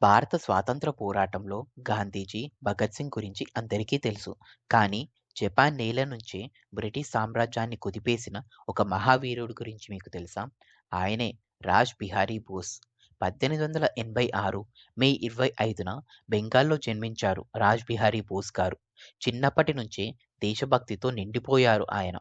భారత స్వాతంత్ర పోరాటంలో గాంధీజీ, భగత్ సింగ్ గురించి అందరికీ తెలుసు. కానీ జపాన్ నేల నుంచే బ్రిటిష్ సామ్రాజ్యాన్ని కుదిపేసిన ఒక మహావీరుడి గురించి మీకు తెలుసా? ఆయనే రాజ్ బిహారీ బోస్. 1886 మే 25న బెంగాల్లో జన్మించారు రాజ్ బిహారీ బోస్ గారు. చిన్నప్పటి నుంచే దేశభక్తితో నిండిపోయారు ఆయన.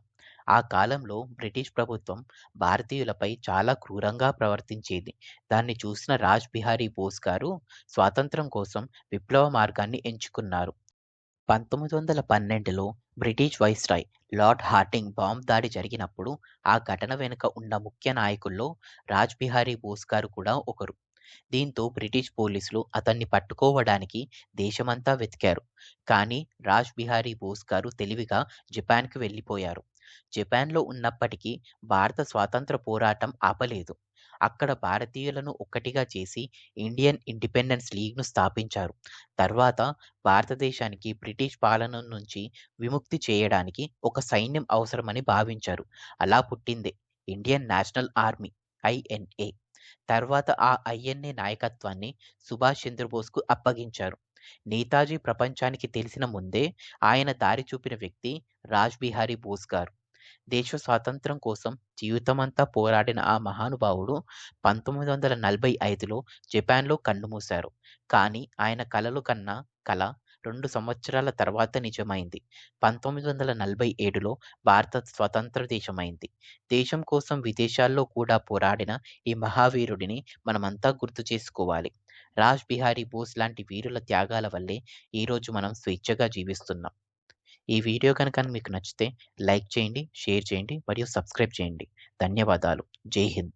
ఆ కాలంలో బ్రిటిష్ ప్రభుత్వం భారతీయులపై చాలా క్రూరంగా ప్రవర్తించేది. దాన్ని చూసిన రాజ్ బిహారీ బోస్ గారు స్వాతంత్ర్యం కోసం విప్లవ మార్గాన్ని ఎంచుకున్నారు. 1912లో British viceroy lord Hardinge bomb దాడి జరిగినప్పుడు ఆ ఘటన వెనుక ఉన్న ముఖ్య నాయకుల్లో రాజ్ బిహారీ బోస్ గారు కూడా ఒకరు. దీంతో బ్రిటిష్ పోలీసులు అతన్ని పట్టుకోవడానికి దేశమంతా వెతికారు. కానీ రాజ్ బిహారీ బోస్ గారు తెలివిగా జపాన్‌కి వెళ్లిపోయారు. జపాన్‌లో ఉన్నప్పటికీ భారత స్వాతంత్ర పోరాటం ఆపలేదు. అక్కడ భారతీయులను ఒక్కటిగా చేసి ఇండియన్ ఇండిపెండెన్స్ లీగ్‌ను స్థాపించారు. తర్వాత భారతదేశానికి బ్రిటిష్ పాలన నుంచి విముక్తి చేయడానికి ఒక సైన్యం అవసరమని భావించారు. అలా పుట్టిందే ఇండియన్ నేషనల్ ఆర్మీ ఐఎన్ఏ. తర్వాత ఆ ఐఎన్ఏ నాయకత్వాన్ని సుభాష్ చంద్రబోస్‌కు అప్పగించారు. నేతాజీ ప్రపంచానికి తెలిసిన ముందే ఆయన దారి చూపిన వ్యక్తి రాజ్ బిహారీ బోస్ గారు. దేశ స్వాతంత్ర్యం కోసం జీవితమంతా పోరాడిన ఆ మహానుభావుడు 1945లో జపాన్‌లో కన్నుమూశారు. కానీ ఆయన కలలు కన్న కల 2 సంవత్సరాల తర్వాత నిజమైంది. 1947లో భారత స్వతంత్ర దేశమైంది. దేశం కోసం విదేశాల్లో కూడా పోరాడిన ఈ మహావీరుడిని మనమంతా గుర్తు చేసుకోవాలి. రాజ్ బిహారీ బోస్ లాంటి వీరుల త్యాగాల వల్లే ఈరోజు మనం స్వేచ్ఛగా జీవిస్తున్నాం. ఈ వీడియో గనుక మీకు నచ్చితే లైక్ చేయండి, షేర్ చేయండి మరియు సబ్స్క్రైబ్ చేయండి. ధన్యవాదాలు. జై హింద్.